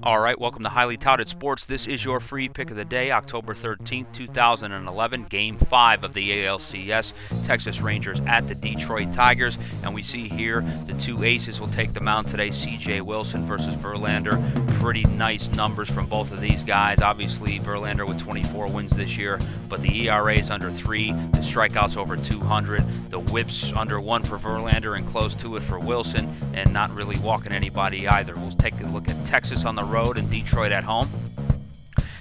All right, welcome to Highly Touted Sports. This is your free pick of the day, October 13th, 2011, Game 5 of the ALCS. Texas Rangers at the Detroit Tigers. And we see here the two aces will take the mound today, C.J. Wilson versus Verlander. Pretty nice numbers from both of these guys. Obviously, Verlander with 24 wins this year, but the ERA is under 3, the strikeouts over 200, the whips under 1 for Verlander and close to it for Wilson, and not really walking anybody either. We'll take a look at Texas on the road and Detroit at home.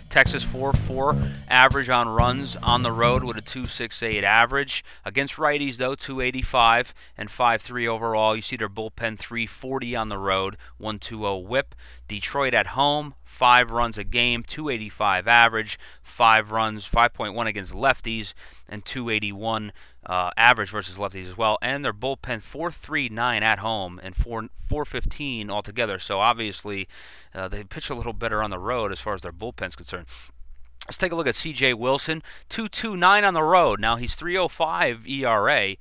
Texas 4.4 average on runs on the road with a 2.68 average. Against righties, though, 2.85 and 5.3 overall. You see their bullpen 3.40 on the road, 1.20 whip. Detroit at home, 5 runs a game, 2.85 average, 5 runs, 5.1 against lefties, and 2.81 average versus lefties as well. And their bullpen 4.39 at home and 4.15 altogether. So obviously they pitch a little better on the road as far as their bullpen's concerned. Let's take a look at C.J. Wilson, 2.29 on the road. Now he's 3.05 ERA.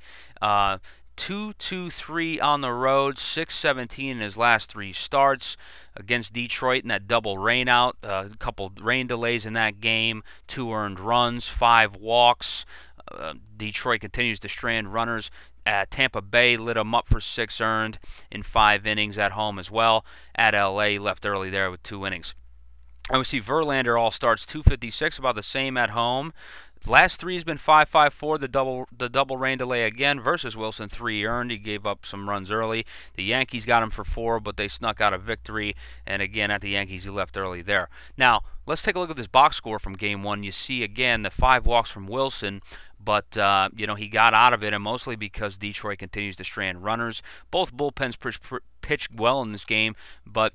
2.23 on the road, 6.17 in his last 3 starts against Detroit in that double rainout. A couple rain delays in that game, 2 earned runs, 5 walks. Detroit continues to strand runners. Tampa Bay lit them up for 6 earned in 5 innings at home as well. At L.A., left early there with 2 innings. And we see Verlander all starts 2.56, about the same at home. Last 3 has been 5.54. The double rain delay again versus Wilson, 3 earned. He gave up some runs early. The Yankees got him for 4, but they snuck out a victory. And again, at the Yankees, he left early there. Now, let's take a look at this box score from Game 1. You see again the 5 walks from Wilson. But, he got out of it, and mostly because Detroit continues to strand runners. Both bullpens pitched well in this game, but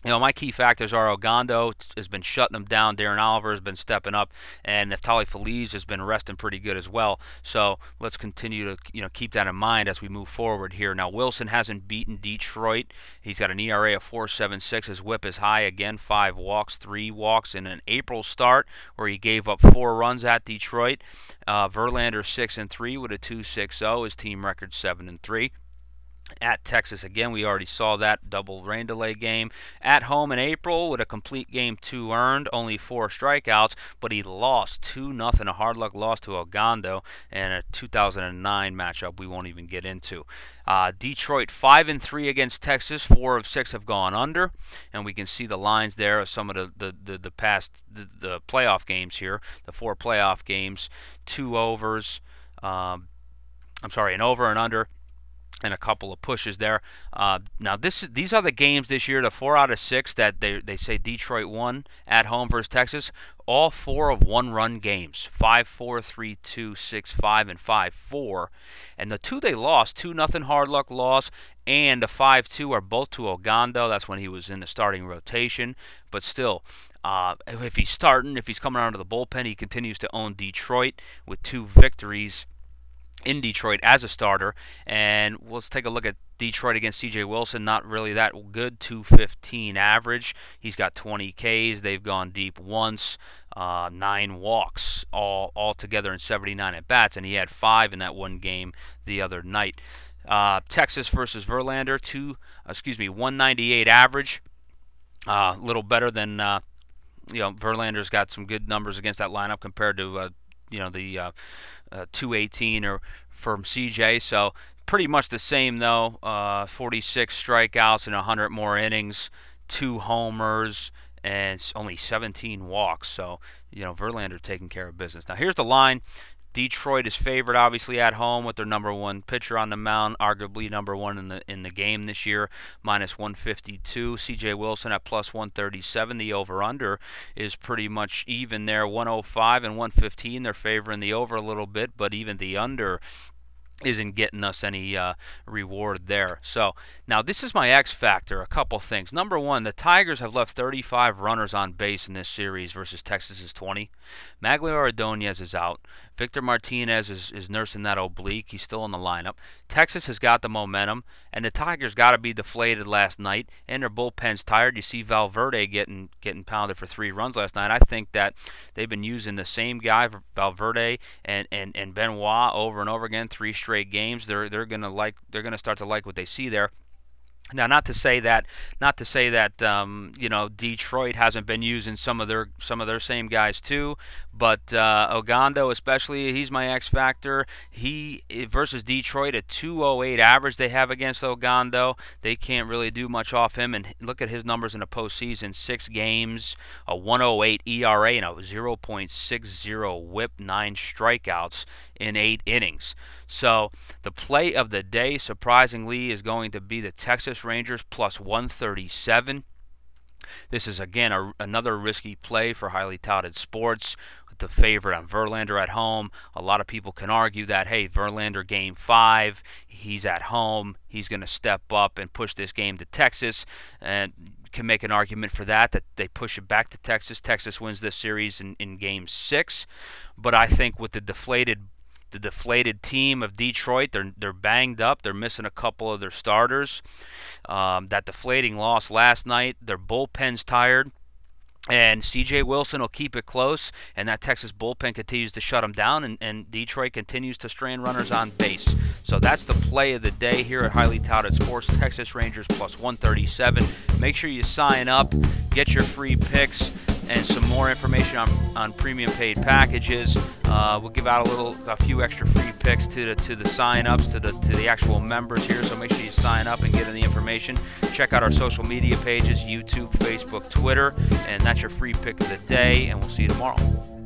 my key factors are Ogando has been shutting them down. Darren Oliver has been stepping up, and Neftali Feliz has been resting pretty good as well. So let's continue to keep that in mind as we move forward here. Now Wilson hasn't beaten Detroit. He's got an ERA of 4.76. His WHIP is high again, 5 walks, 3 walks in an April start where he gave up 4 runs at Detroit. Verlander 6-3 with a 2.60. His team record 7-3. At Texas again, we already saw that double rain delay game. At home in April with a complete game, 2 earned, only 4 strikeouts, but he lost 2-0, a hard luck loss to Ogando, and a 2009 matchup we won't even get into. Detroit 5-3 against Texas. 4 of 6 have gone under, and we can see the lines there of some of the past the playoff games here. The 4 playoff games, 2 overs. An over and under, and a couple of pushes there. Now these are the games this year, the 4 out of 6 that they say Detroit won at home versus Texas. All 4 of 1-run games, 5-4, 3-2, 6-5, and 5-4. And the 2 they lost, 2-0 hard luck loss, and the 5-2 are both to Ogando. That's when he was in the starting rotation. But still, if he's starting, if he's coming out of the bullpen, he continues to own Detroit with 2 victories in Detroit as a starter. And let's take a look at Detroit against C.J. Wilson. Not really that good, 2.15 average. He's got 20 Ks. They've gone deep once, 9 walks all together in 79 at bats, and he had 5 in that one game the other night. Texas versus Verlander, 198 average. A little better than Verlander's got some good numbers against that lineup compared to the 218 or from CJ. So pretty much the same though. 46 strikeouts and 100 more innings, 2 homers, and only 17 walks. So Verlander taking care of business. Now here's the line. Detroit is favored, obviously, at home with their number 1 pitcher on the mound, arguably number 1 in the game this year, -152. C.J. Wilson at +137. The over/under is pretty much even there, 105 and 115. They're favoring the over a little bit, but even the under isn't getting us any reward there. So now this is my X factor. A couple things. Number 1, the Tigers have left 35 runners on base in this series versus Texas's 20. Magglio Ordonez is out. Victor Martinez is nursing that oblique. He's still in the lineup. Texas has got the momentum, and the Tigers got to be deflated last night, and their bullpen's tired. You see Valverde getting pounded for 3 runs last night. I think that they've been using the same guy, Valverde and Benoit, over and over again, 3 straight games. They're gonna start to like what they see there. Now, you know, Detroit hasn't been using some of their same guys too, but Ogando especially, he's my X factor. He versus Detroit, a 2.08 average they have against Ogando. They can't really do much off him. And look at his numbers in the postseason: 6 games, a 1.08 ERA, and a 0.60 WHIP, 9 strikeouts in 8 innings. So the play of the day, surprisingly, is going to be the Texas Rangers plus 137. This is, again, another risky play for highly touted sports. The favorite on Verlander at home. A lot of people can argue that, hey, Verlander game 5, he's at home, he's going to step up and push this game to Texas, and can make an argument for that they push it back to Texas. Texas wins this series in game 6. But I think with the deflated team of Detroit, they're banged up. They're missing a couple of their starters. That deflating loss last night, their bullpen's tired. And C.J. Wilson will keep it close, and that Texas bullpen continues to shut them down, and Detroit continues to strand runners on base. So that's the play of the day here at Highly Touted Sports. Texas Rangers plus 137. Make sure you sign up, get your free picks, and some more information on premium paid packages. We'll give out a few extra free picks to the sign-ups, to the actual members here. So make sure you sign up and get in the information. Check out our social media pages: YouTube, Facebook, Twitter, and that's your free pick of the day. And we'll see you tomorrow.